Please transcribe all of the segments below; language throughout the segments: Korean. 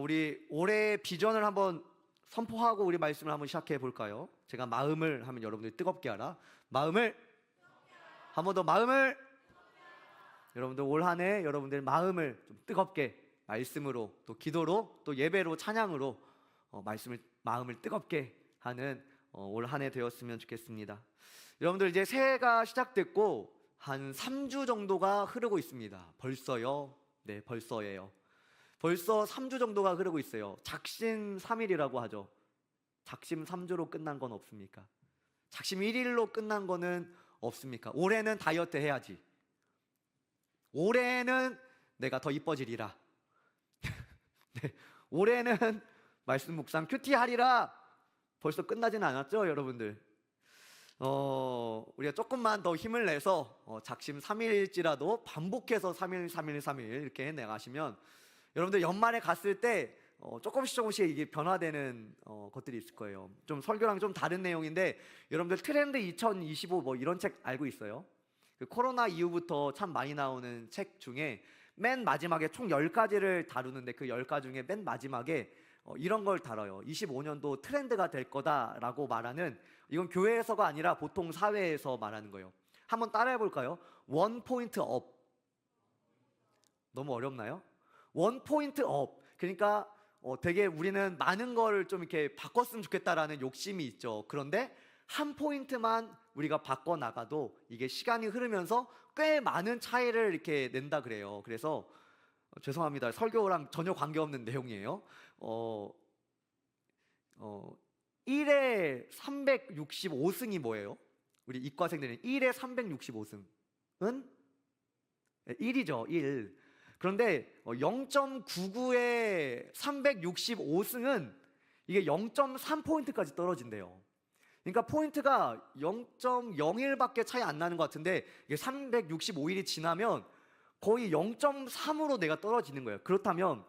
우리 올해 비전을 한번 선포하고 우리 말씀을 한번 시작해 볼까요? 제가 마음을 하면 여러분들이 뜨겁게 하라. 마음을 한 번 더 마음을 여러분들 올 한 해 여러분들 마음을 좀 뜨겁게 말씀으로 또 기도로 또 예배로 찬양으로 마음을 뜨겁게 하는 올 한 해 되었으면 좋겠습니다. 여러분들 이제 새해가 시작됐고 한 3주 정도가 흐르고 있습니다. 벌써요? 네, 벌써예요. 벌써 3주 정도가 흐르고 있어요. 작심 3일이라고 하죠. 작심 3주로 끝난 건 없습니까? 작심 1일로 끝난 거는 없습니까? 올해는 다이어트 해야지. 올해는 내가 더 이뻐지리라. 네, 올해는 말씀 묵상 큐티 하리라. 벌써 끝나지는 않았죠, 여러분들? 우리가 조금만 더 힘을 내서 작심 3일일지라도 반복해서 3일, 3일, 3일 이렇게 해나가시면 여러분들 연말에 갔을 때 조금씩 이게 변화되는 것들이 있을 거예요. 좀 설교랑 좀 다른 내용인데 여러분들 트렌드 2025 뭐 이런 책 알고 있어요? 그 코로나 이후부터 참 많이 나오는 책 중에 맨 마지막에 총 10가지를 다루는데 그 10가지 중에 맨 마지막에 이런 걸 다뤄요. 25년도 트렌드가 될 거다라고 말하는, 이건 교회에서가 아니라 보통 사회에서 말하는 거예요. 한번 따라해 볼까요? 원 포인트 업. 너무 어렵나요? 원 포인트 업. 그러니까 되게 우리는 많은 걸 좀 이렇게 바꿨으면 좋겠다라는 욕심이 있죠. 그런데 한 포인트만 우리가 바꿔 나가도 이게 시간이 흐르면서 꽤 많은 차이를 이렇게 낸다 그래요. 그래서 죄송합니다. 설교랑 전혀 관계없는 내용이에요. 1에 365승이 뭐예요? 우리 이과생들은 1에 365승은 1이죠. 1. 그런데 0.99에 365승은 이게 0.3포인트까지 떨어진대요. 그러니까 포인트가 0.01밖에 차이 안 나는 것 같은데 이게 365일이 지나면 거의 0.3으로 내가 떨어지는 거예요. 그렇다면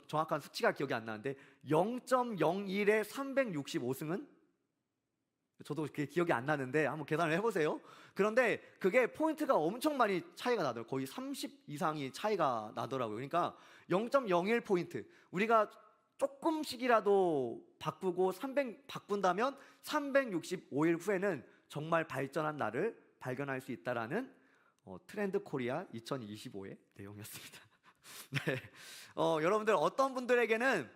정확한 수치가 기억이 안 나는데 0.01에 365승은? 저도 그게 기억이 안 나는데 한번 계산을 해보세요. 그런데 그게 포인트가 엄청 많이 차이가 나더라고요. 거의 30 이상이 차이가 나더라고요. 그러니까 0.01포인트, 우리가 조금씩이라도 바꾸고 바꾼다면 365일 후에는 정말 발전한 나를 발견할 수 있다라는 트렌드 코리아 2025의 내용이었습니다. 네, 여러분들 어떤 분들에게는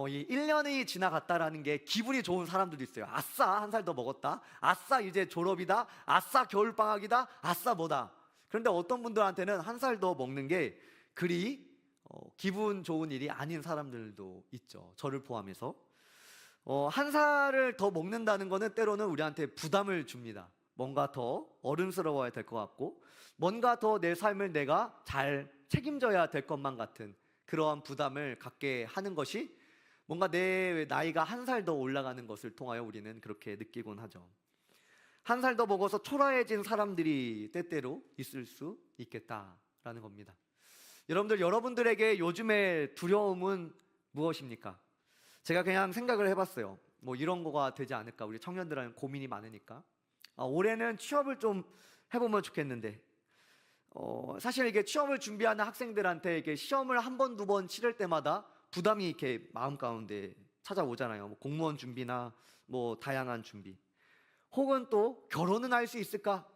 이 1년이 지나갔다라는 게 기분이 좋은 사람들도 있어요. 아싸, 한 살 더 먹었다. 아싸, 이제 졸업이다. 아싸, 겨울방학이다. 아싸, 뭐다. 그런데 어떤 분들한테는 한 살 더 먹는 게 그리 기분 좋은 일이 아닌 사람들도 있죠. 저를 포함해서. 한 살을 더 먹는다는 거는 때로는 우리한테 부담을 줍니다. 뭔가 더 어른스러워야 될 것 같고, 뭔가 더 내 삶을 내가 잘 책임져야 될 것만 같은 그러한 부담을 갖게 하는 것이 뭔가 내 나이가 한 살 더 올라가는 것을 통하여 우리는 그렇게 느끼곤 하죠. 한 살 더 먹어서 초라해진 사람들이 때때로 있을 수 있겠다라는 겁니다. 여러분들에게 요즘의 두려움은 무엇입니까? 제가 그냥 생각을 해봤어요. 뭐 이런 거가 되지 않을까. 우리 청년들은 고민이 많으니까. 올해는 취업을 좀 해보면 좋겠는데, 사실 이게 취업을 준비하는 학생들한테 이게 시험을 한 번, 두 번 치를 때마다 부담이 이렇게 마음 가운데 찾아오잖아요. 뭐 공무원 준비나 뭐 다양한 준비. 혹은 또 결혼은 할 수 있을까?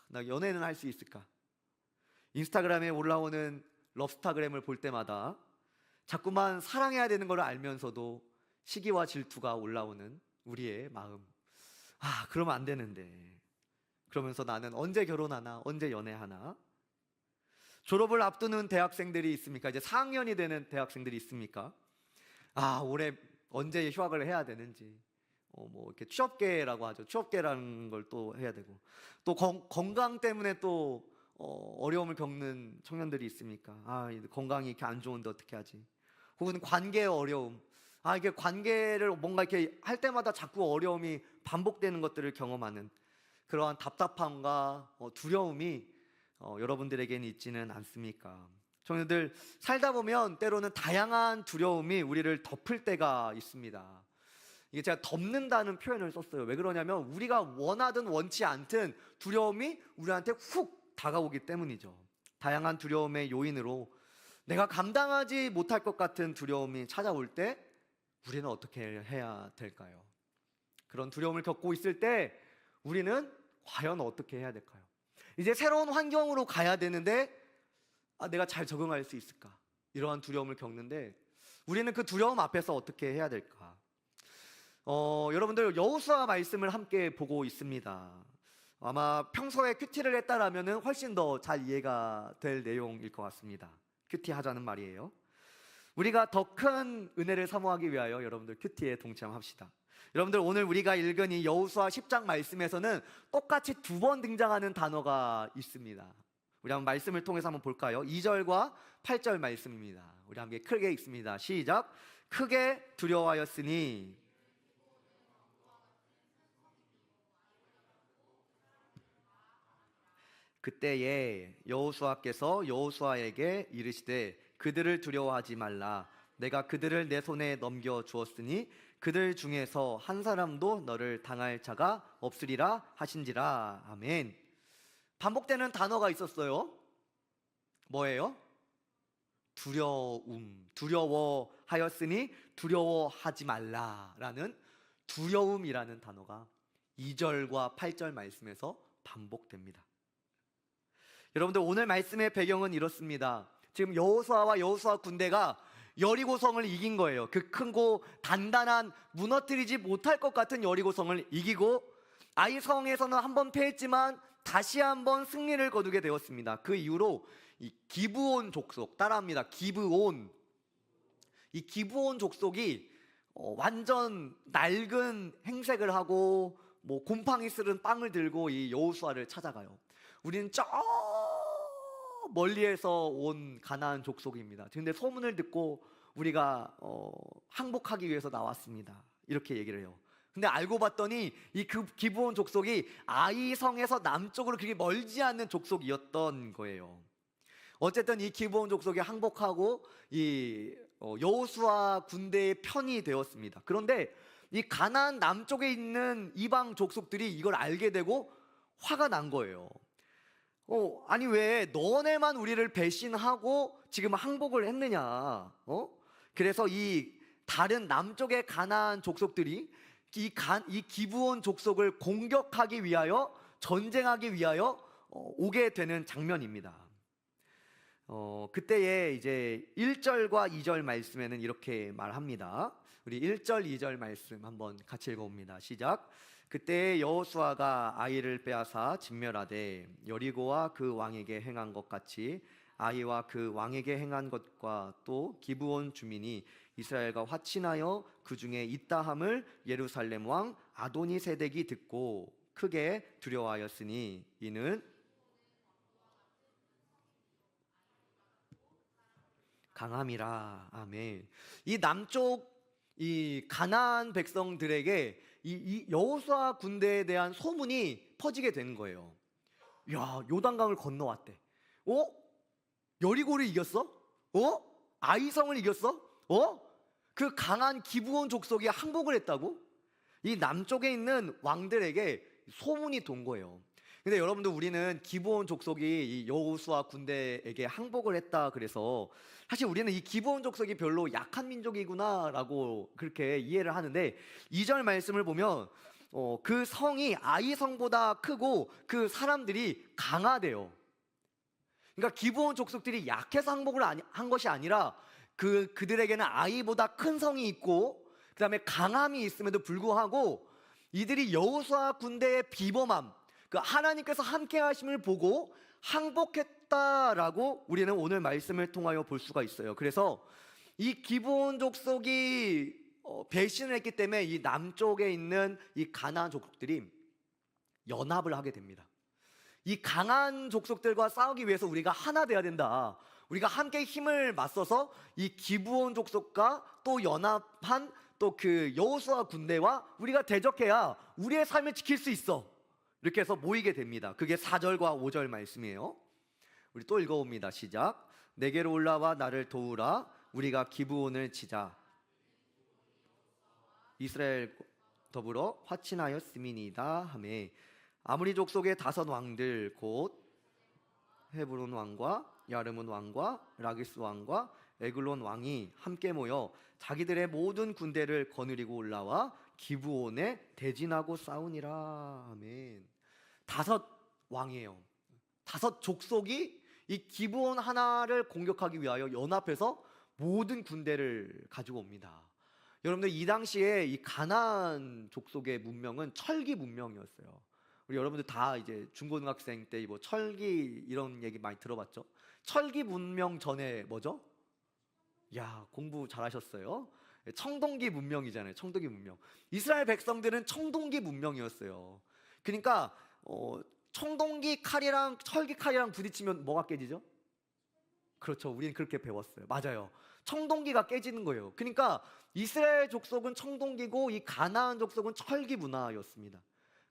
나 연애는 할 수 있을까? 인스타그램에 올라오는 럽스타그램을 볼 때마다 자꾸만 사랑해야 되는 걸 알면서도 시기와 질투가 올라오는 우리의 마음. 그러면 안 되는데. 그러면서 나는 언제 결혼하나? 언제 연애하나? 졸업을 앞두는 대학생들이 있습니까? 이제 4학년이 되는 대학생들이 있습니까? 올해 언제 휴학을 해야 되는지. 뭐 이렇게 취업계라고 하죠. 취업계라는 걸 또 해야 되고, 또 건강 때문에 또 어려움을 겪는 청년들이 있습니까? 건강이 이렇게 안 좋은데 어떻게 하지? 혹은 관계의 어려움. 이게 관계를 뭔가 이렇게 할 때마다 자꾸 어려움이 반복되는 것들을 경험하는 그러한 답답함과 두려움이 여러분들에게는 있지는 않습니까? 청년들 살다 보면 때로는 다양한 두려움이 우리를 덮을 때가 있습니다. 이게 제가 덮는다는 표현을 썼어요. 왜 그러냐면 우리가 원하든 원치 않든 두려움이 우리한테 훅 다가오기 때문이죠. 다양한 두려움의 요인으로 내가 감당하지 못할 것 같은 두려움이 찾아올 때 우리는 어떻게 해야 될까요? 그런 두려움을 겪고 있을 때 우리는 과연 어떻게 해야 될까요? 이제 새로운 환경으로 가야 되는데 내가 잘 적응할 수 있을까? 이러한 두려움을 겪는데 우리는 그 두려움 앞에서 어떻게 해야 될까? 여러분들 여호수아 말씀을 함께 보고 있습니다. 아마 평소에 큐티를 했다라면 훨씬 더 잘 이해가 될 내용일 것 같습니다. 큐티 하자는 말이에요. 우리가 더 큰 은혜를 사모하기 위하여 여러분들 큐티에 동참합시다. 여러분들 오늘 우리가 읽은 이 여호수아 10장 말씀에서는 똑같이 2번 등장하는 단어가 있습니다. 우리 한번 말씀을 통해서 한번 볼까요? 2절과 8절 말씀입니다. 우리 함께 크게 읽습니다. 시작. 크게 두려워하였으니 그때에 여호수아께서 여호수아에게 이르시되 그들을 두려워하지 말라. 내가 그들을 내 손에 넘겨 주었으니 그들 중에서 한 사람도 너를 당할 자가 없으리라 하신지라. 아멘. 반복되는 단어가 있었어요. 뭐예요? 두려움. 두려워하였으니 두려워하지 말라라는 두려움이라는 단어가 2절과 8절 말씀에서 반복됩니다. 여러분들 오늘 말씀의 배경은 이렇습니다. 지금 여호수아와 여호수아 군대가 여리고성을 이긴 거예요. 그 크고 단단한 무너뜨리지 못할 것 같은 여리고성을 이기고 아이성에서는 한번 패했지만 다시 한번 승리를 거두게 되었습니다. 그 이후로 이 기브온 족속, 따라합니다. 기브온. 이 기브온 족속이 완전 낡은 행색을 하고 곰팡이 쓸은 빵을 들고 이 여호수아를 찾아가요. 우리는 저 멀리에서 온 가나안 족속입니다. 근데 소문을 듣고 우리가 항복하기 위해서 나왔습니다. 이렇게 얘기를 해요. 근데 알고 봤더니 이 기브온 족속이 아이성에서 남쪽으로 그렇게 멀지 않는 족속이었던 거예요. 어쨌든 이 기브온 족속이 항복하고 이 여호수아 군대의 편이 되었습니다. 그런데 이 가나안 남쪽에 있는 이방 족속들이 이걸 알게 되고 화가 난 거예요. 아니 왜 너네만 우리를 배신하고 지금 항복을 했느냐? 그래서 이 다른 남쪽의 가나안 족속들이 이 기브온 족속을 공격하기 위하여 전쟁하기 위하여 오게 되는 장면입니다. 그때에 이제 1절과 2절 말씀에는 이렇게 말합니다. 우리 1절, 2절 말씀 한번 같이 읽어봅니다. 시작. 그때 여호수아가 아이를 빼앗아 진멸하되 여리고와 그 왕에게 행한 것 같이 아이와 그 왕에게 행한 것과 또 기브온 주민이 이스라엘과 화친하여 그 중에 있다함을 예루살렘 왕 아도니세덱이 듣고 크게 두려워하였으니 이는 강함이라. 아멘. 이 남쪽 이 가나안 백성들에게 이 여호수아 군대에 대한 소문이 퍼지게 된 거예요. 야, 요단강을 건너왔대. 여리고를 이겼어? 아이성을 이겼어? 그 강한 기브온 족속이 항복을 했다고? 이 남쪽에 있는 왕들에게 소문이 돈 거예요. 근데 여러분들 우리는 기브온 족속이 이 여호수아 군대에게 항복을 했다 그래서 사실 우리는 이 기브온 족속이 별로 약한 민족이구나라고 그렇게 이해를 하는데 2절 말씀을 보면 그 성이 아이성보다 크고 그 사람들이 강하대요. 그러니까 기브온 족속들이 약해서 항복을 한 것이 아니라 그들에게는 아이보다 큰 성이 있고 그 다음에 강함이 있음에도 불구하고 이들이 여호수아 군대의 비범함, 그 하나님께서 함께 하심을 보고 항복했다라고 우리는 오늘 말씀을 통하여 볼 수가 있어요. 그래서 이 기브온 족속이 배신을 했기 때문에 이 남쪽에 있는 이 가나안 족속들이 연합을 하게 됩니다. 이 강한 족속들과 싸우기 위해서 우리가 하나 돼야 된다. 우리가 함께 힘을 맞서서 이 기브온 족속과 또 연합한 또 그 여호수아 군대와 우리가 대적해야 우리의 삶을 지킬 수 있어. 이렇게 해서 모이게 됩니다. 그게 4절과 5절 말씀이에요. 우리 또 읽어봅니다. 시작. 내게로 올라와 나를 도우라. 우리가 기브온을 치자. 이스라엘 더불어 화친하였음이니이다 하매 아무리 족속의 5 왕들 곧 헤브론 왕과 야르문 왕과 라기스 왕과 에글론 왕이 함께 모여 자기들의 모든 군대를 거느리고 올라와 기브온에 대진하고 싸우니라. 아멘. 5왕이에요. 5족속이 이 기브온 하나를 공격하기 위하여 연합해서 모든 군대를 가지고 옵니다. 여러분들, 이 당시에 이 가나안 족속의 문명은 철기 문명이었어요. 우리 여러분들 다 이제 중고등학생 때 뭐 철기 이런 얘기 많이 들어봤죠? 철기 문명 전에 뭐죠? 야, 공부 잘하셨어요. 청동기 문명이잖아요. 청동기 문명. 이스라엘 백성들은 청동기 문명이었어요. 그러니까 청동기 칼이랑 철기 칼이랑 부딪히면 뭐가 깨지죠? 그렇죠. 우리는 그렇게 배웠어요. 맞아요. 청동기가 깨지는 거예요. 그러니까 이스라엘 족속은 청동기고 이 가나안 족속은 철기 문화였습니다.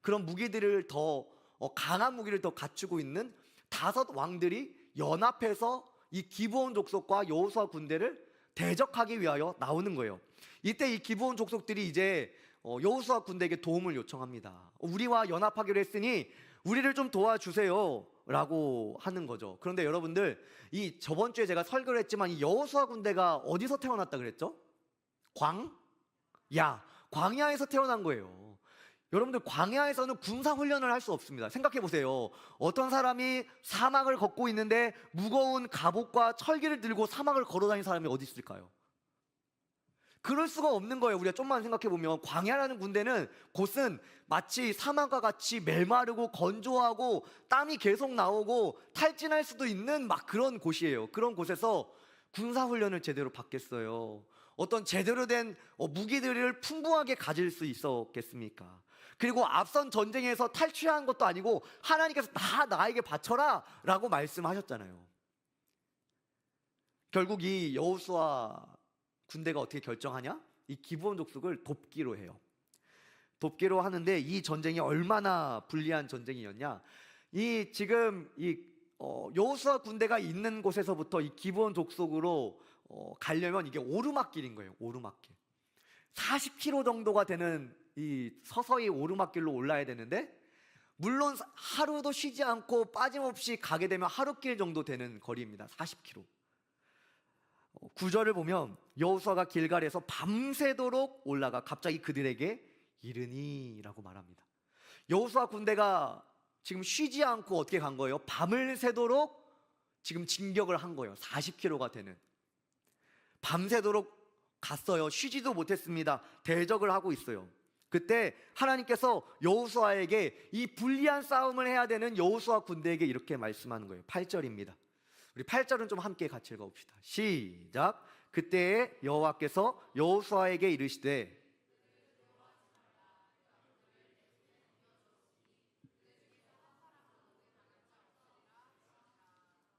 그런 무기들을 더 강한 무기를 더 갖추고 있는 5왕들이 연합해서 이 기브온 족속과 여호수아 군대를 대적하기 위하여 나오는 거예요. 이때 이 기브온 족속들이 이제 여호수아 군대에게 도움을 요청합니다. 우리와 연합하기로 했으니 우리를 좀 도와주세요 라고 하는 거죠. 그런데 여러분들, 이 저번 주에 제가 설교를 했지만 이 여호수아 군대가 어디서 태어났다 그랬죠? 광야에서 태어난 거예요. 여러분들, 광야에서는 군사 훈련을 할 수 없습니다. 생각해 보세요. 어떤 사람이 사막을 걷고 있는데 무거운 갑옷과 철기를 들고 사막을 걸어 다니는 사람이 어디 있을까요? 그럴 수가 없는 거예요. 우리가 좀만 생각해 보면 광야라는 군대는 곳은 마치 사막과 같이 메마르고 건조하고 땀이 계속 나오고 탈진할 수도 있는 막 그런 곳이에요. 그런 곳에서 군사 훈련을 제대로 받겠어요? 어떤 제대로 된 무기들을 풍부하게 가질 수 있었겠습니까? 그리고 앞선 전쟁에서 탈취한 것도 아니고 하나님께서 다 나에게 바쳐라 라고 말씀하셨잖아요. 결국 이 여호수아 군대가 어떻게 결정하냐? 이 기브온 족속을 돕기로 해요. 돕기로 하는데 이 전쟁이 얼마나 불리한 전쟁이었냐? 지금 여호수아 군대가 있는 곳에서부터 이 기브온 족속으로 가려면 이게 오르막길인 거예요. 오르막길. 40km 정도가 되는 이 서서히 오르막길로 올라야 되는데, 물론 하루도 쉬지 않고 빠짐없이 가게 되면 하루길 정도 되는 거리입니다. 40km. 9절을 보면 여호수아가 길갈에서 밤새도록 올라가 갑자기 그들에게 이르니 라고 말합니다. 여호수아 군대가 지금 쉬지 않고 어떻게 간 거예요? 밤을 새도록 지금 진격을 한 거예요. 40km가 되는. 밤새도록 갔어요. 쉬지도 못했습니다. 대적을 하고 있어요. 그때 하나님께서 여호수아에게 이 불리한 싸움을 해야 되는 여호수아 군대에게 이렇게 말씀하는 거예요. 8절입니다. 우리 8절은 좀 함께 같이 읽어봅시다. 시작. 그때 여호와께서 여호수아에게 이르시되,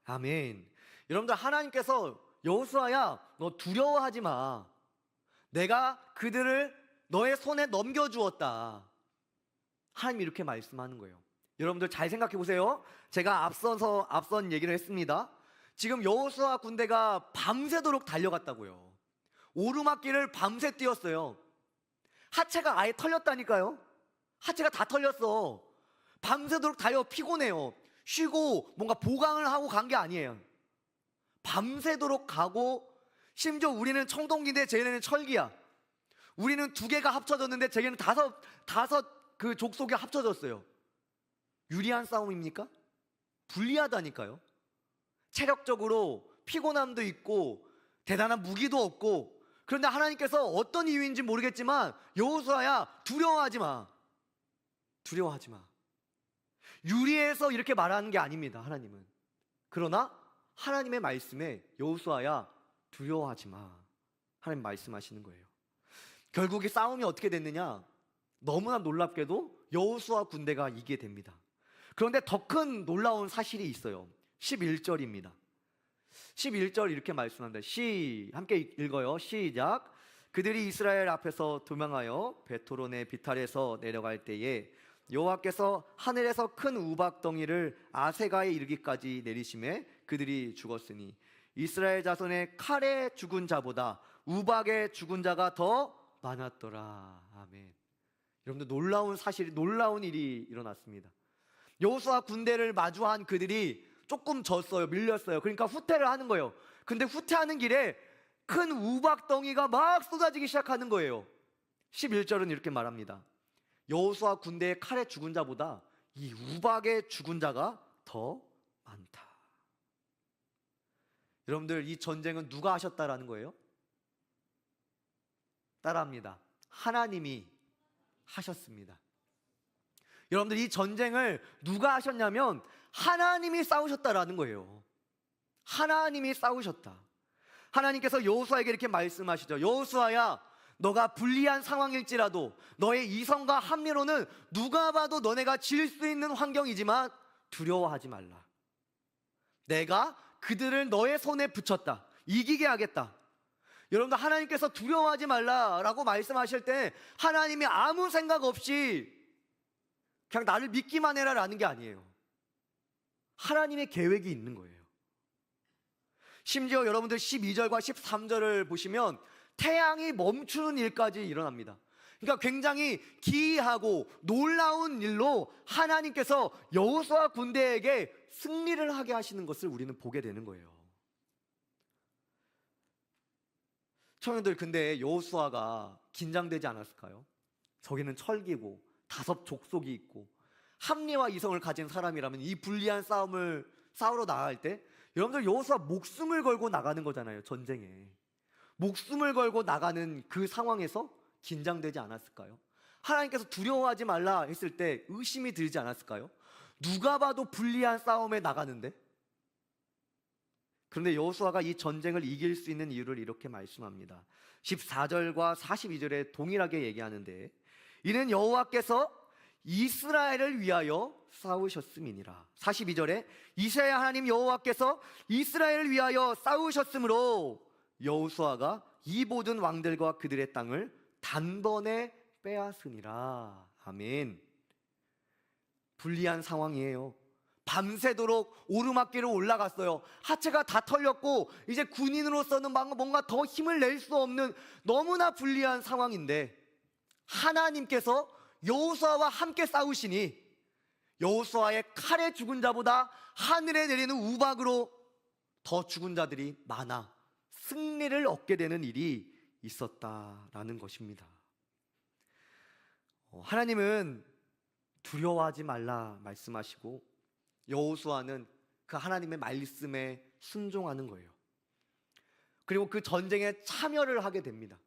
아멘. 여러분들, 하나님께서 여호수아야, 너 두려워하지 마. 내가 그들을 너의 손에 넘겨주었다. 하나님이 이렇게 말씀하는 거예요. 여러분들 잘 생각해 보세요. 제가 앞선 얘기를 했습니다. 지금 여호수아 군대가 밤새도록 달려갔다고요. 오르막길을 밤새 뛰었어요. 하체가 아예 털렸다니까요. 하체가 다 털렸어. 밤새도록 달려. 피곤해요. 쉬고 뭔가 보강을 하고 간 게 아니에요. 밤새도록 가고, 심지어 우리는 청동기인데 쟤네는 철기야. 우리는 2개가 합쳐졌는데 쟤네는 다섯 그 족속이 합쳐졌어요. 유리한 싸움입니까? 불리하다니까요. 체력적으로 피곤함도 있고 대단한 무기도 없고. 그런데 하나님께서 어떤 이유인지 모르겠지만, 여호수아야, 두려워하지 마. 두려워하지 마. 유리해서 이렇게 말하는 게 아닙니다. 하나님은. 그러나 하나님의 말씀에 여호수아야, 두려워하지 마. 하나님 말씀하시는 거예요. 결국 이 싸움이 어떻게 됐느냐? 너무나 놀랍게도 여호수아 군대가 이기게 됩니다. 그런데 더 큰 놀라운 사실이 있어요. 11절입니다. 11절 이렇게 말씀합니다. 함께 읽어요. 시작. 그들이 이스라엘 앞에서 도망하여 베토론의 비탈에서 내려갈 때에 여호와께서 하늘에서 큰 우박덩이를 아세가에 이르기까지 내리심에 그들이 죽었으니 이스라엘 자손의 칼에 죽은 자보다 우박에 죽은 자가 더 많았더라. 아멘. 여러분들, 놀라운 일이 일어났습니다. 여호수아 군대를 마주한 그들이 조금 졌어요. 밀렸어요. 그러니까 후퇴를 하는 거예요. 근데 후퇴하는 길에 큰 우박덩이가 막 쏟아지기 시작하는 거예요. 11절은 이렇게 말합니다. 여호수아 군대의 칼에 죽은 자보다 이 우박에 죽은 자가 더 많다. 여러분들, 이 전쟁은 누가 하셨다라는 거예요? 따라합니다. 하나님이 하셨습니다. 여러분들, 이 전쟁을 누가 하셨냐면 하나님이 싸우셨다라는 거예요. 하나님이 싸우셨다. 하나님께서 여호수아에게 이렇게 말씀하시죠. 여호수아야, 너가 불리한 상황일지라도 너의 이성과 합리로는 누가 봐도 너네가 질 수 있는 환경이지만 두려워하지 말라. 내가 그들을 너의 손에 붙였다. 이기게 하겠다. 여러분들, 하나님께서 두려워하지 말라라고 말씀하실 때 하나님이 아무 생각 없이 그냥 나를 믿기만 해라 라는 게 아니에요. 하나님의 계획이 있는 거예요. 심지어 여러분들 12절과 13절을 보시면 태양이 멈추는 일까지 일어납니다. 그러니까 굉장히 기이하고 놀라운 일로 하나님께서 여호수아 군대에게 승리를 하게 하시는 것을 우리는 보게 되는 거예요. 청년들, 근데 여호수아가 긴장되지 않았을까요? 저기는 철기고 다섯 족속이 있고 합리와 이성을 가진 사람이라면 이 불리한 싸움을 싸우러 나갈 때 여러분들, 여호수아 목숨을 걸고 나가는 거잖아요. 전쟁에 목숨을 걸고 나가는 그 상황에서 긴장되지 않았을까요? 하나님께서 두려워하지 말라 했을 때 의심이 들지 않았을까요? 누가 봐도 불리한 싸움에 나가는데. 그런데 여호수아가 이 전쟁을 이길 수 있는 이유를 이렇게 말씀합니다. 14절과 42절에 동일하게 얘기하는데, 이는 여호와께서 이스라엘을 위하여 싸우셨음이니라. 42절에 이스라엘 하나님 여호와께서 이스라엘을 위하여 싸우셨으므로 여호수아가 이 모든 왕들과 그들의 땅을 단번에 빼앗으니라. 아멘. 불리한 상황이에요. 밤새도록 오르막길을 올라갔어요. 하체가 다 털렸고 이제 군인으로서는 뭔가 더 힘을 낼 수 없는 너무나 불리한 상황인데, 하나님께서 여호수아와 함께 싸우시니 여호수아의 칼에 죽은 자보다 하늘에 내리는 우박으로 더 죽은 자들이 많아 승리를 얻게 되는 일이 있었다라는 것입니다. 하나님은 두려워하지 말라 말씀하시고 여호수아는 그 하나님의 말씀에 순종하는 거예요. 그리고 그 전쟁에 참여를 하게 됩니다.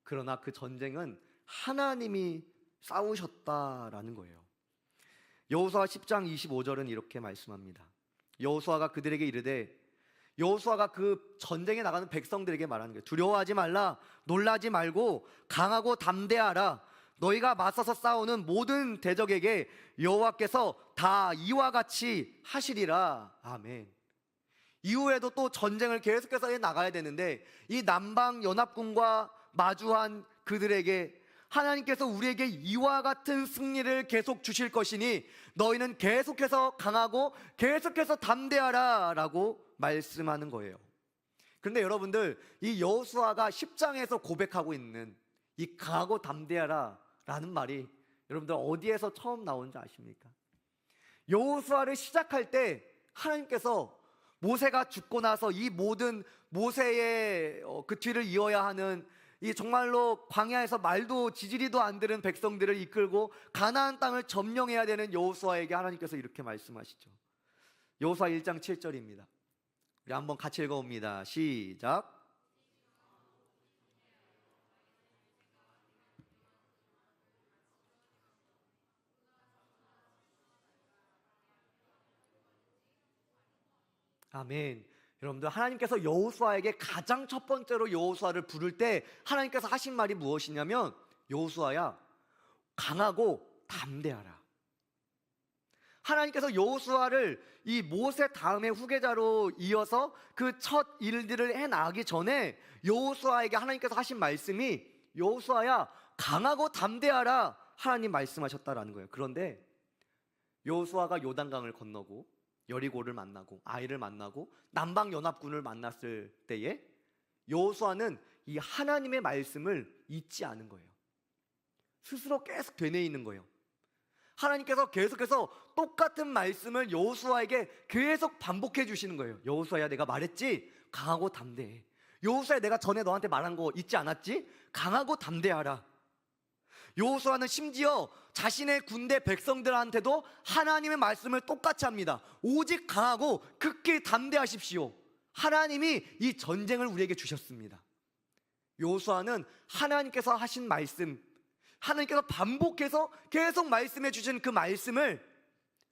그러나 그 전쟁은 하나님이 싸우셨다라는 거예요. 여호수아 10장 25절은 이렇게 말씀합니다. 여호수아가 그들에게 이르되, 여호수아가 그 전쟁에 나가는 백성들에게 말하는 거예요. 두려워하지 말라, 놀라지 말고 강하고 담대하라. 너희가 맞서서 싸우는 모든 대적에게 여호와께서 다 이와 같이 하시리라. 아멘. 이후에도 또 전쟁을 계속해서 해 나가야 되는데, 이 남방 연합군과 마주한 그들에게 하나님께서 우리에게 이와 같은 승리를 계속 주실 것이니 너희는 계속해서 강하고 계속해서 담대하라 라고 말씀하는 거예요. 그런데 여러분들, 이 여호수아가 10장에서 고백하고 있는 이 강하고 담대하라 라는 말이 여러분들 어디에서 처음 나온지 아십니까? 여호수아를 시작할 때 하나님께서 모세가 죽고 나서 이 모든 모세의 그 뒤를 이어야 하는 이 정말로 광야에서 말도 지지리도 안 들은 백성들을 이끌고 가나안 땅을 점령해야 되는 여호수아에게 하나님께서 이렇게 말씀하시죠. 여호수아 1장 7절입니다. 우리 한번 같이 읽어봅니다. 시작. 아멘. 여러분들, 하나님께서 여호수아에게 가장 첫 번째로 여호수아를 부를 때 하나님께서 하신 말이 무엇이냐면, 여호수아야, 강하고 담대하라. 하나님께서 여호수아를 이 모세 다음의 후계자로 이어서 그 첫 일들을 해나가기 전에 여호수아에게 하나님께서 하신 말씀이, 여호수아야, 강하고 담대하라, 하나님 말씀하셨다라는 거예요. 그런데 여호수아가 요단강을 건너고 여리고를 만나고 아이를 만나고 남방 연합군을 만났을 때에 여호수아는 이 하나님의 말씀을 잊지 않은 거예요. 스스로 계속 되뇌이는 거예요. 하나님께서 계속해서 똑같은 말씀을 여호수아에게 계속 반복해 주시는 거예요. 여호수아야, 내가 말했지? 강하고 담대해. 여호수아야, 내가 전에 너한테 말한 거 잊지 않았지? 강하고 담대하라. 여호수아는 심지어 자신의 군대 백성들한테도 하나님의 말씀을 똑같이 합니다. 오직 강하고 극히 담대하십시오. 하나님이 이 전쟁을 우리에게 주셨습니다. 여호수아는 하나님께서 하신 말씀, 하나님께서 반복해서 계속 말씀해 주신 그 말씀을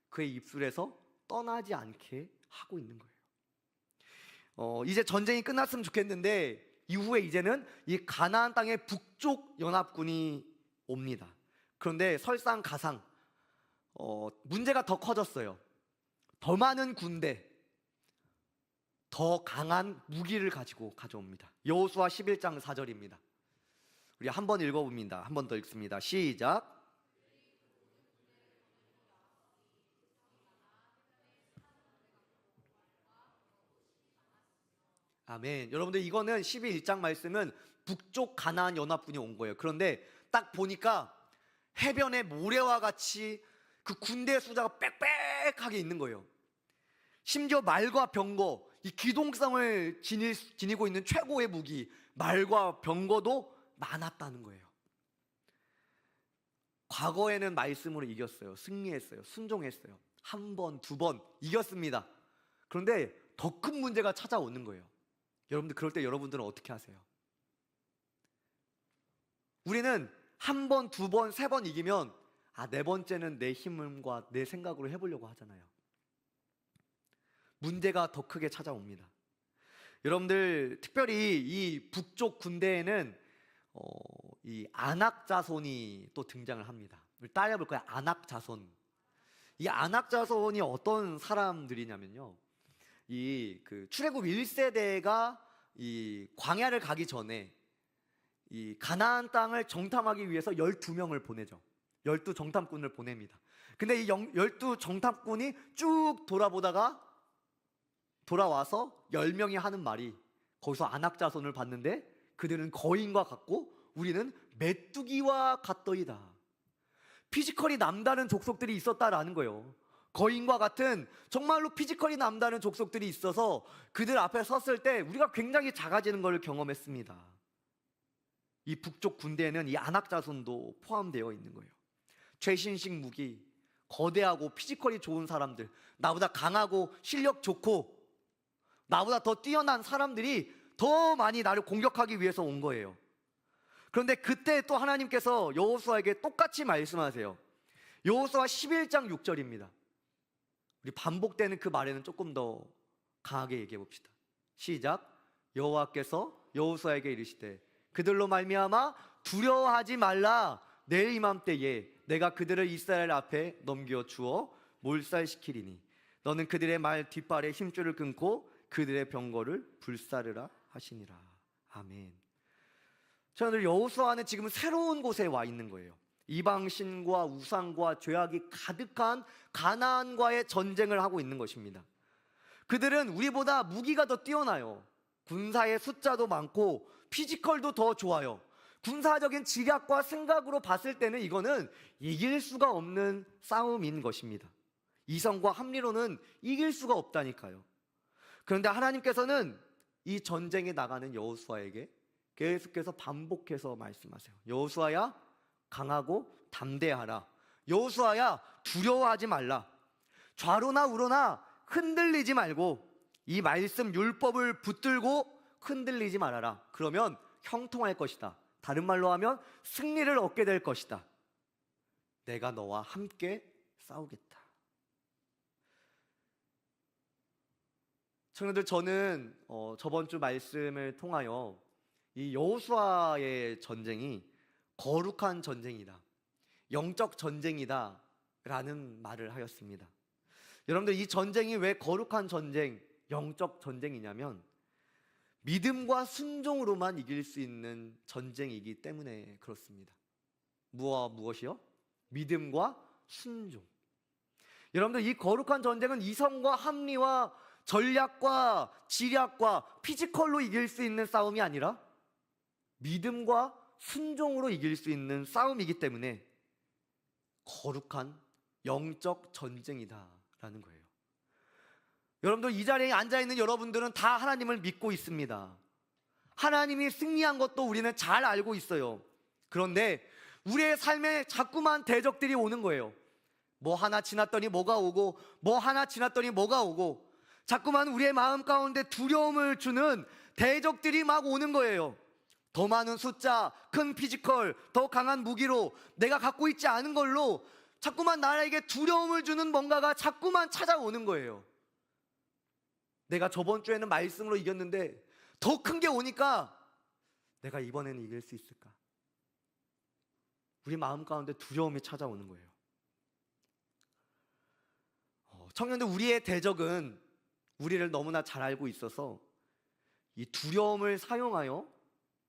그의 입술에서 떠나지 않게 하고 있는 거예요. 이제 전쟁이 끝났으면 좋겠는데 이후에 이제는 이 가나안 땅의 북쪽 연합군이 옵니다. 그런데 설상가상 문제가 더 커졌어요. 더 많은 군대, 더 강한 무기를 가지고 가져옵니다. 여호수아 11장 4절입니다. 우리 한번 읽어봅니다. 한 번 더 읽습니다. 시작. 아멘. 여러분들, 이거는 11장 말씀은 북쪽 가나안 연합군이 온 거예요. 그런데 딱 보니까 해변의 모래와 같이 그 군대 숫자가 빽빽하게 있는 거예요. 심지어 말과 병거, 이 기동성을 지니고 있는 최고의 무기 말과 병거도 많았다는 거예요. 과거에는 말씀으로 이겼어요. 승리했어요. 순종했어요. 한 번, 두 번 이겼습니다. 그런데 더 큰 문제가 찾아오는 거예요. 여러분들, 그럴 때 여러분들은 어떻게 하세요? 우리는 한 번, 두 번, 세 번 이기면 네 번째는 내 힘과 내 생각으로 해보려고 하잖아요. 문제가 더 크게 찾아옵니다. 여러분들, 특별히 이 북쪽 군대에는 이 안악 자손이 또 등장을 합니다. 우리 따라해볼 거예요. 안악 자손. 이 안악 자손이 어떤 사람들이냐면요, 이 출애굽 1세대가 이 광야를 가기 전에 이 가나안 땅을 정탐하기 위해서 12명을 보내죠. 12 정탐꾼을 보냅니다. 근데 이 12 정탐꾼이 쭉 돌아보다가 돌아와서 10명이 하는 말이, 거기서 안악 자손을 봤는데 그들은 거인과 같고 우리는 메뚜기와 같더이다. 피지컬이 남다른 족속들이 있었다라는 거예요. 거인과 같은 정말로 피지컬이 남다른 족속들이 있어서 그들 앞에 섰을 때 우리가 굉장히 작아지는 걸 경험했습니다. 이 북쪽 군대에는 이 안악 자손도 포함되어 있는 거예요. 최신식 무기, 거대하고 피지컬이 좋은 사람들, 나보다 강하고 실력 좋고 나보다 더 뛰어난 사람들이 더 많이 나를 공격하기 위해서 온 거예요. 그런데 그때 또 하나님께서 여호수아에게 똑같이 말씀하세요. 여호수아 11장 6절입니다. 우리 반복되는 그 말에는 조금 더 강하게 얘기해 봅시다. 시작. 여호와께서 여호수아에게 이르시되 그들로 말미암아 두려워하지 말라. 내일 이맘때에 내가 그들을 이스라엘 앞에 넘겨 주어 몰살시키리니 너는 그들의 말 뒷발에 힘줄을 끊고 그들의 병거를 불사르라 하시니라. 아멘. 저는 여호수아는 지금 새로운 곳에 와 있는 거예요. 이방신과 우상과 죄악이 가득한 가나안과의 전쟁을 하고 있는 것입니다. 그들은 우리보다 무기가 더 뛰어나요. 군사의 숫자도 많고 피지컬도 더 좋아요. 군사적인 지략과 생각으로 봤을 때는 이거는 이길 수가 없는 싸움인 것입니다. 이성과 합리로는 이길 수가 없다니까요. 그런데 하나님께서는 이 전쟁에 나가는 여호수아에게 계속해서 반복해서 말씀하세요. 여호수아야, 강하고 담대하라. 여호수아야, 두려워하지 말라. 좌로나 우로나 흔들리지 말고 이 말씀 율법을 붙들고 흔들리지 말아라. 그러면 형통할 것이다. 다른 말로 하면 승리를 얻게 될 것이다. 내가 너와 함께 싸우겠다. 청년들, 저는 저번 주 말씀을 통하여 이 여호수아의 전쟁이 거룩한 전쟁이다, 영적 전쟁이다 라는 말을 하였습니다. 여러분들, 이 전쟁이 왜 거룩한 전쟁, 영적 전쟁이냐면 믿음과 순종으로만 이길 수 있는 전쟁이기 때문에 그렇습니다. 무엇이요? 믿음과 순종. 여러분들, 이 거룩한 전쟁은 이성과 합리와 전략과 지략과 피지컬로 이길 수 있는 싸움이 아니라 믿음과 순종으로 이길 수 있는 싸움이기 때문에 거룩한 영적 전쟁이다라는 거예요. 여러분들 이 자리에 앉아있는 여러분들은 다 하나님을 믿고 있습니다. 하나님이 승리한 것도 우리는 잘 알고 있어요. 그런데 우리의 삶에 자꾸만 대적들이 오는 거예요. 뭐 하나 지났더니 뭐가 오고, 뭐 하나 지났더니 뭐가 오고, 자꾸만 우리의 마음 가운데 두려움을 주는 대적들이 막 오는 거예요. 더 많은 숫자, 큰 피지컬, 더 강한 무기로, 내가 갖고 있지 않은 걸로 자꾸만 나에게 두려움을 주는 뭔가가 자꾸만 찾아오는 거예요. 내가 저번 주에는 말씀으로 이겼는데 더 큰 게 오니까 내가 이번에는 이길 수 있을까? 우리 마음 가운데 두려움이 찾아오는 거예요. 청년들, 우리의 대적은 우리를 너무나 잘 알고 있어서 이 두려움을 사용하여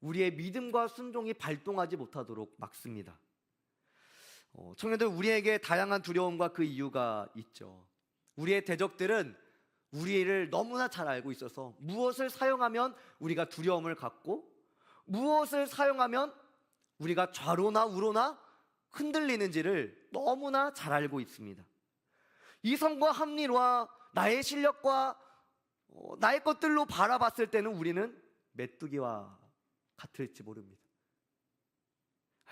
우리의 믿음과 순종이 발동하지 못하도록 막습니다. 청년들, 우리에게 다양한 두려움과 그 이유가 있죠. 우리의 대적들은 우리를 너무나 잘 알고 있어서 무엇을 사용하면 우리가 두려움을 갖고, 무엇을 사용하면 우리가 좌로나 우로나 흔들리는지를 너무나 잘 알고 있습니다. 이성과 합리와 나의 실력과 나의 것들로 바라봤을 때는 우리는 메뚜기와 같을지 모릅니다.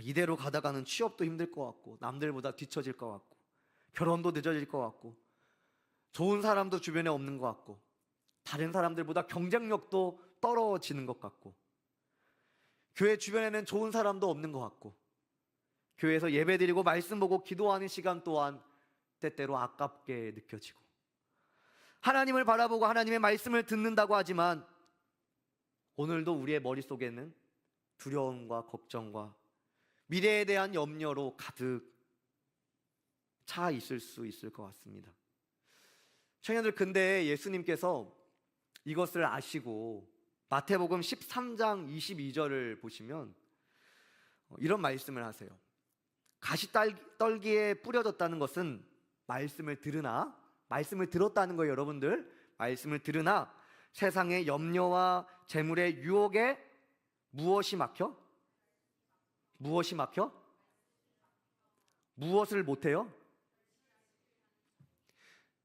이대로 가다가는 취업도 힘들 것 같고, 남들보다 뒤처질 것 같고, 결혼도 늦어질 것 같고, 좋은 사람도 주변에 없는 것 같고, 다른 사람들보다 경쟁력도 떨어지는 것 같고, 교회 주변에는 좋은 사람도 없는 것 같고, 교회에서 예배드리고 말씀 보고 기도하는 시간 또한 때때로 아깝게 느껴지고, 하나님을 바라보고 하나님의 말씀을 듣는다고 하지만 오늘도 우리의 머릿속에는 두려움과 걱정과 미래에 대한 염려로 가득 차 있을 수 있을 것 같습니다. 청년들, 근데 예수님께서 이것을 아시고 마태복음 13장 22절을 보시면 이런 말씀을 하세요. 가시떨기에 뿌려졌다는 것은 말씀을 들었다는 거예요. 여러분들, 말씀을 들으나 세상의 염려와 재물의 유혹에 무엇이 막혀? 무엇을 못해요?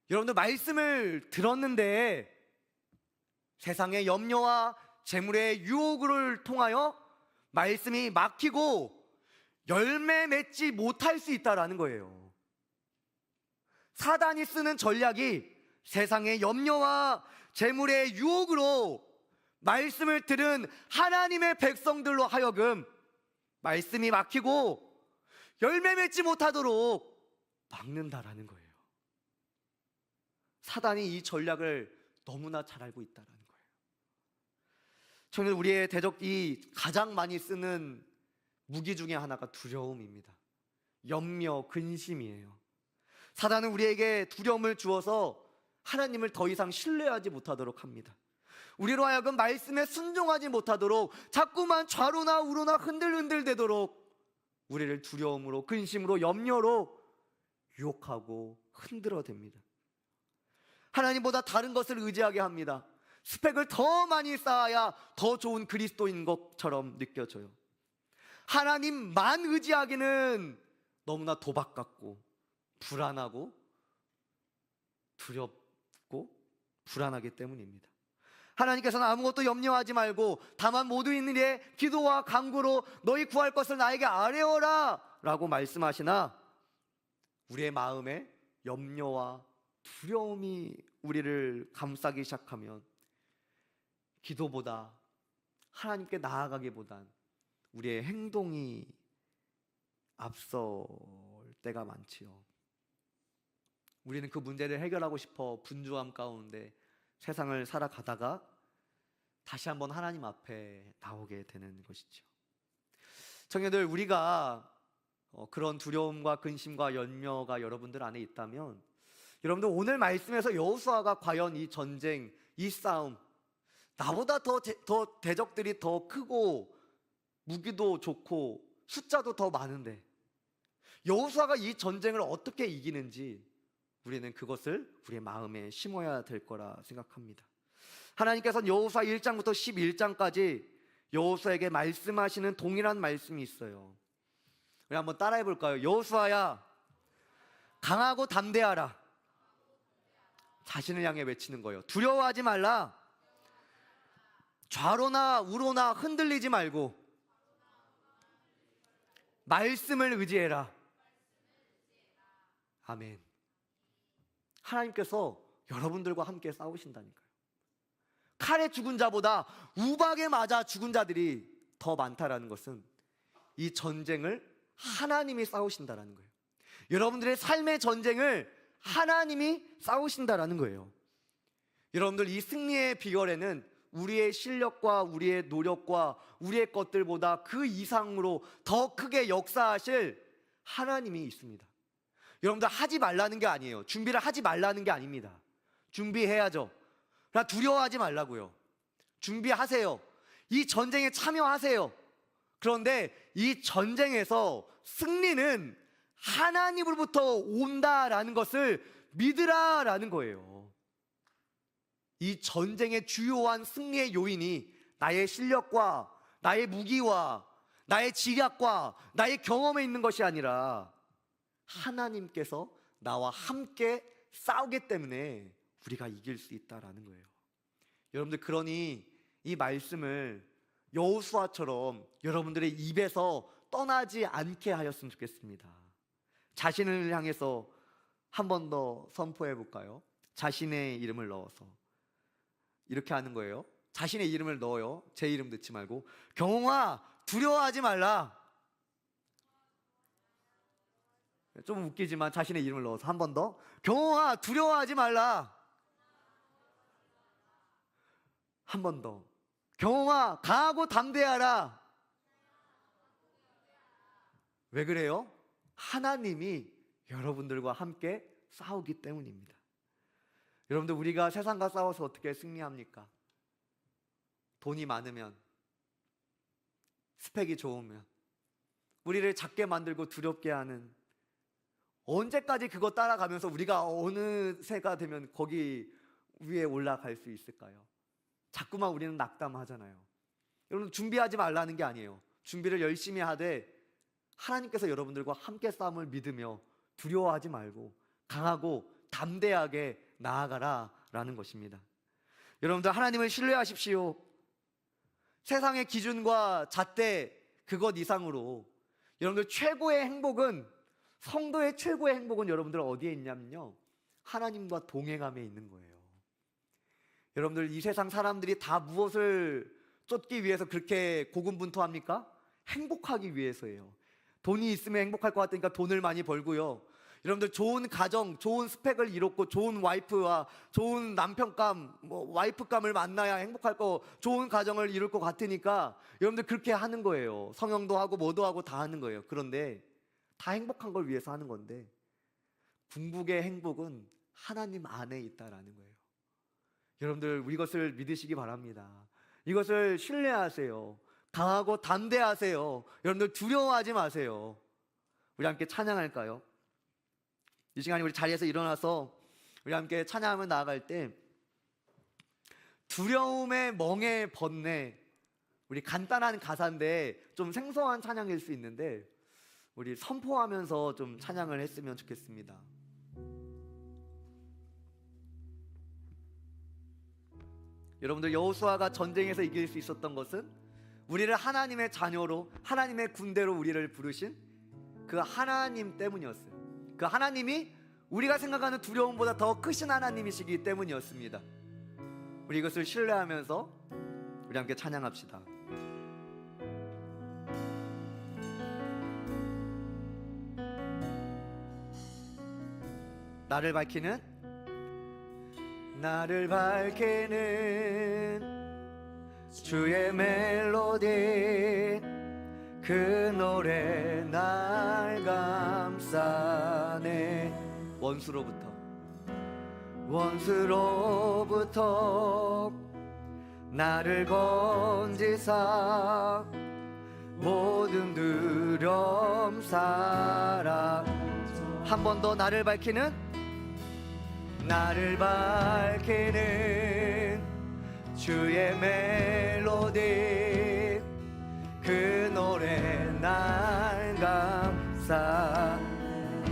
여러분들, 말씀을 들었는데 세상의 염려와 재물의 유혹을 통하여 말씀이 막히고 열매 맺지 못할 수 있다라는 거예요. 사단이 쓰는 전략이 세상의 염려와 재물의 유혹으로 말씀을 들은 하나님의 백성들로 하여금 말씀이 막히고 열매 맺지 못하도록 막는다라는 거예요. 사단이 이 전략을 너무나 잘 알고 있다라는 거예요. 청년, 우리의 대적이 가장 많이 쓰는 무기 중에 하나가 두려움입니다. 염려, 근심이에요. 사단은 우리에게 두려움을 주어서 하나님을 더 이상 신뢰하지 못하도록 합니다. 우리로 하여금 말씀에 순종하지 못하도록 자꾸만 좌로나 우로나 흔들흔들대도록 우리를 두려움으로, 근심으로, 염려로 유혹하고 흔들어댑니다. 하나님보다 다른 것을 의지하게 합니다. 스펙을 더 많이 쌓아야 더 좋은 그리스도인 것처럼 느껴져요. 하나님만 의지하기는 너무나 도박 같고 불안하고 두렵고 불안하기 때문입니다. 하나님께서는 아무것도 염려하지 말고 다만 모두 있는 일에 기도와 간구로 너희 구할 것을 나에게 아뢰어라 라고 말씀하시나, 우리의 마음에 염려와 두려움이 우리를 감싸기 시작하면 기도보다, 하나님께 나아가기보단 우리의 행동이 앞설 때가 많지요. 우리는 그 문제를 해결하고 싶어 분주함 가운데 세상을 살아가다가 다시 한번 하나님 앞에 나오게 되는 것이죠. 청년들, 우리가 그런 두려움과 근심과 염려가 여러분들 안에 있다면, 여러분들 오늘 말씀에서 여호수아가 과연 이 전쟁, 이 싸움, 나보다 더 대적들이 더 크고 무기도 좋고 숫자도 더 많은데 여호수아가 이 전쟁을 어떻게 이기는지 우리는 그것을 우리의 마음에 심어야 될 거라 생각합니다. 하나님께서는 여호수아 1장부터 11장까지 여호수아에게 말씀하시는 동일한 말씀이 있어요. 우리 한번 따라해 볼까요? 여호수아야, 강하고 담대하라. 자신을 향해 외치는 거예요. 두려워하지 말라. 좌로나 우로나 흔들리지 말고 말씀을 의지해라. 아멘. 하나님께서 여러분들과 함께 싸우신다니까요. 칼에 죽은 자보다 우박에 맞아 죽은 자들이 더 많다라는 것은 이 전쟁을 하나님이 싸우신다라는 거예요. 여러분들의 삶의 전쟁을 하나님이 싸우신다라는 거예요. 여러분들, 이 승리의 비결에는 우리의 실력과 우리의 노력과 우리의 것들보다 그 이상으로 더 크게 역사하실 하나님이 있습니다. 여러분들, 하지 말라는 게 아니에요. 준비를 하지 말라는 게 아닙니다. 준비해야죠. 그러나 두려워하지 말라고요. 준비하세요. 이 전쟁에 참여하세요. 그런데 이 전쟁에서 승리는 하나님으로부터 온다라는 것을 믿으라라는 거예요. 이 전쟁의 주요한 승리의 요인이 나의 실력과 나의 무기와 나의 지략과 나의 경험에 있는 것이 아니라 하나님께서 나와 함께 싸우기 때문에 우리가 이길 수 있다라는 거예요. 여러분들, 그러니 이 말씀을 여호수아처럼 여러분들의 입에서 떠나지 않게 하였으면 좋겠습니다. 자신을 향해서 한 번 더 선포해 볼까요? 자신의 이름을 넣어서 이렇게 하는 거예요. 자신의 이름을 넣어요. 제 이름 넣지 말고. 경홍아, 두려워하지 말라. 좀 웃기지만 자신의 이름을 넣어서 한 번 더. 경홍아, 두려워하지 말라. 한 번 더. 경홍아, 강하고 담대하라. 왜 그래요? 하나님이 여러분들과 함께 싸우기 때문입니다. 여러분들, 우리가 세상과 싸워서 어떻게 승리합니까? 돈이 많으면, 스펙이 좋으면, 우리를 작게 만들고 두렵게 하는, 언제까지 그거 따라가면서 우리가 어느 새가 되면 거기 위에 올라갈 수 있을까요? 자꾸만 우리는 낙담하잖아요. 여러분, 준비하지 말라는 게 아니에요. 준비를 열심히 하되 하나님께서 여러분들과 함께 싸움을 믿으며 두려워하지 말고 강하고 담대하게 나아가라 라는 것입니다. 여러분들, 하나님을 신뢰하십시오. 세상의 기준과 잣대 그것 이상으로 여러분들 최고의 행복은, 성도의 최고의 행복은 여러분들 어디에 있냐면요, 하나님과 동행함에 있는 거예요. 여러분들, 이 세상 사람들이 다 무엇을 쫓기 위해서 그렇게 고군분투합니까? 행복하기 위해서예요. 돈이 있으면 행복할 것 같으니까 돈을 많이 벌고요. 여러분들, 좋은 가정, 좋은 스펙을 이뤘고 좋은 와이프와 좋은 남편감, 와이프감을 만나야 행복할 거, 좋은 가정을 이룰 것 같으니까 여러분들 그렇게 하는 거예요. 성형도 하고 뭐도 하고 다 하는 거예요. 그런데 다 행복한 걸 위해서 하는 건데, 궁극의 행복은 하나님 안에 있다라는 거예요. 여러분들, 이것을 믿으시기 바랍니다. 이것을 신뢰하세요. 강하고 담대하세요. 여러분들, 두려워하지 마세요. 우리 함께 찬양할까요? 이 시간에 우리 자리에서 일어나서 우리 함께 찬양하며 나아갈 때, 두려움의 멍에 번뇌, 우리 간단한 가사인데 좀 생소한 찬양일 수 있는데 우리 선포하면서 좀 찬양을 했으면 좋겠습니다. 여러분들, 여호수아가 전쟁에서 이길 수 있었던 것은 우리를 하나님의 자녀로, 하나님의 군대로 우리를 부르신 그 하나님 때문이었어요. 그 하나님이 우리가 생각하는 두려움보다 더 크신 하나님이시기 때문이었습니다. 우리 이것을 신뢰하면서 우리 함께 찬양합시다. 나를 밝히는 주의 멜로디, 그 노래 날 감싸네. 원수로부터 나를 건지사 모든 두려움 사라. 한 번 더. 나를 밝히는 주의 멜로디, 그 노래 날 감싸.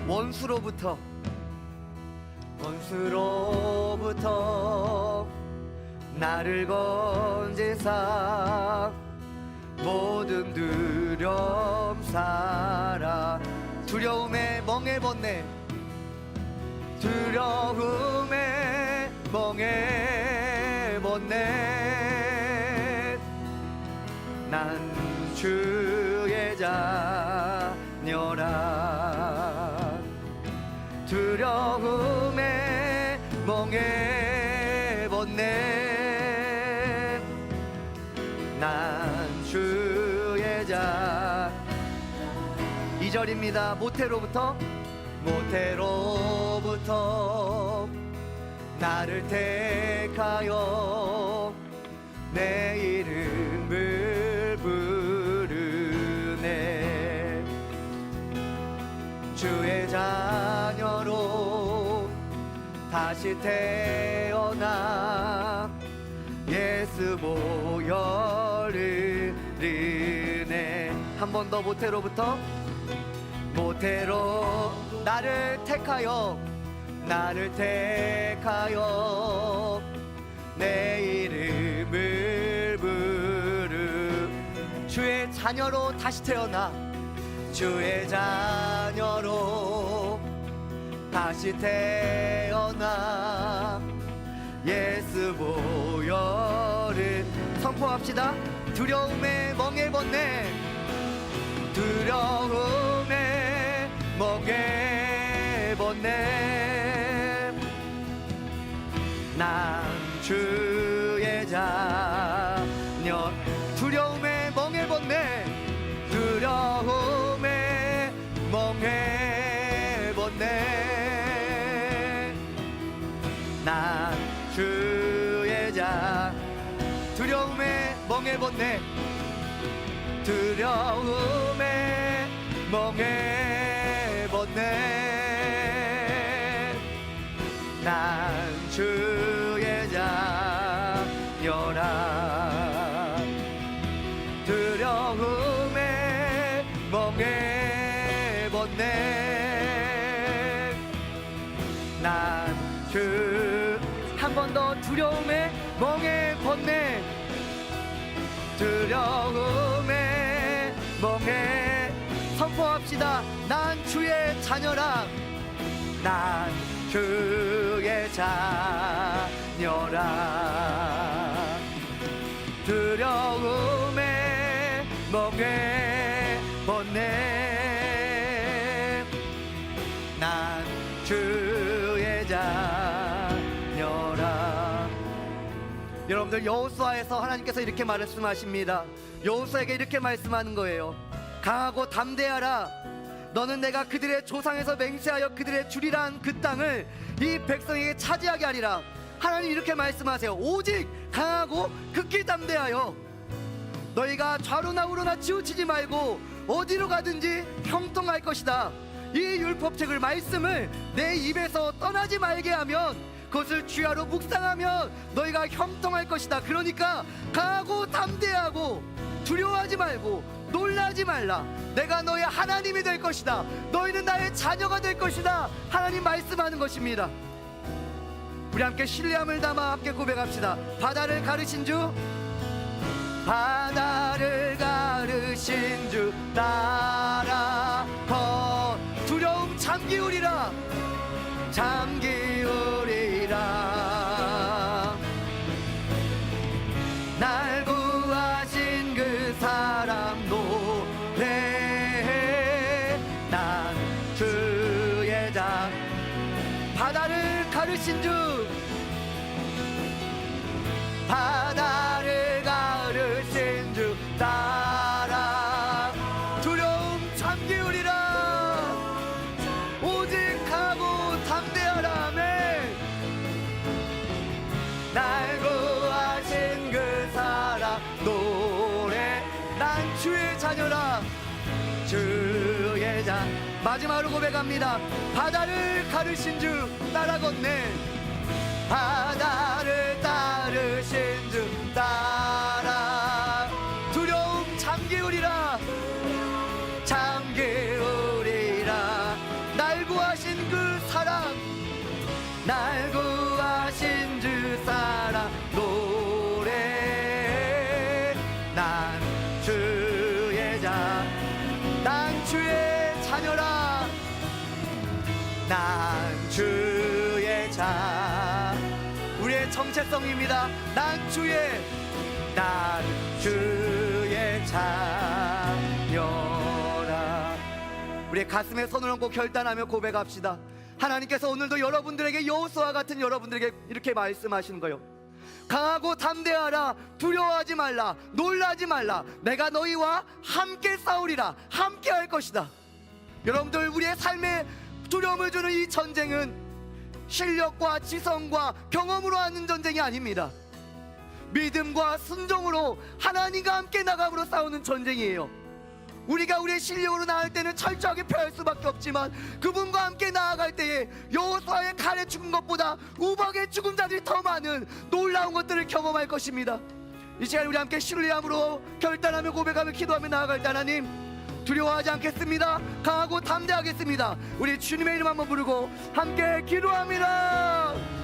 원수로부터 원수로부터 나를 건지사 모든 두려움 사라. 두려움에 멍에 벗네, 두려움에 멍에 벗네. 난 주의 자녀라. 두려움에 멍에 벗네. 난 주의 자. 2절입니다. 모태로부터 나를 택하여 내 이름을 부르네. 주의 자녀로 다시 태어나 예수 보혈을 흐르네. 한 번 더. 모태로 나를 택하여 내 이름을 부르. 주의 자녀로 다시 태어나, 주의 자녀로 다시 태어나 예수 보혈을 선포합시다. 두려움에 멍에 벗네, 두려움에 멍에 벗네. 난 주의 자녀. 두려움에 멍에 벗네, 두려움에 멍에 벗네. 난 주의 자. 두려움에 멍에 벗네, 두려움에 멍에 벗네. 난 주의 자녀라. 두려움에 멍에 벗네. 난 한 번 더. 두려움에 멍에 벗네, 두려움에 멍에. 선포합시다. 난 주의 자녀라. 난 주의 자녀라. 두려움에 멍에 벗네. 난 주의 자녀라. 여러분들, 여호수아에서 하나님께서 이렇게 말씀하십니다. 여호수아에게 이렇게 말씀하는 거예요. 강하고 담대하라. 너는 내가 그들의 조상에서 맹세하여 그들의 주리라 한 그 땅을 이 백성에게 차지하게 하리라. 하나님 이렇게 말씀하세요. 오직 강하고 극히 담대하여 너희가 좌로나 우로나 치우치지 말고 어디로 가든지 형통할 것이다. 이 율법책을, 말씀을 내 입에서 떠나지 말게 하면, 그것을 주야로 묵상하면 너희가 형통할 것이다. 그러니까 강하고 담대하고 두려워하지 말고 놀라지 말라. 내가 너의 하나님이 될 것이다. 너희는 나의 자녀가 될 것이다. 하나님 말씀하는 것입니다. 우리 함께 신뢰함을 담아 함께 고백합시다. 바다를 가르신 주, 바다를 가르신 주 따라 두려움 잠기우리라, 잠기우리라. 날 구하신 그 사람 노래해. 난 주의 자. 바다를 가르신 주, 바다를 가르신 주 따라 두려움 잠기우리라. 오직 하고 담대하라매. 날 구하신 그 사람 노래. 난 주의 자녀라, 주의 자. 마지막으로 고백합니다. 바다를 가르신 주 따라 걷네. 바다를 따르신 주 따라 두려움 잠기우리라, 잠기우리라. 날 구하신 그 사랑, 날 난 주의 자. 우리의 정체성입니다. 난 주의 자녀라. 우리의 가슴에 손을 얹고 결단하며 고백합시다. 하나님께서 오늘도 여러분들에게 여호수아와 같은 여러분들에게 이렇게 말씀하시는 거예요. 강하고 담대하라. 두려워하지 말라. 놀라지 말라. 내가 너희와 함께 싸우리라. 함께 할 것이다. 여러분들, 우리의 삶에 두려움을 주는 이 전쟁은 실력과 지성과 경험으로 하는 전쟁이 아닙니다. 믿음과 순종으로 하나님과 함께 나감으로 싸우는 전쟁이에요. 우리가 우리의 실력으로 나갈 때는 철저하게 패할 수밖에 없지만 그분과 함께 나아갈 때에 여호수아의 칼에 죽은 것보다 우박의 죽은 자들이 더 많은 놀라운 것들을 경험할 것입니다. 이 시간 우리 함께 신뢰함으로 결단하며 고백하며 기도하며 나아갈 때 하나님, 두려워하지 않겠습니다. 강하고 담대하겠습니다. 우리 주님의 이름 한번 부르고 함께 기도합니다.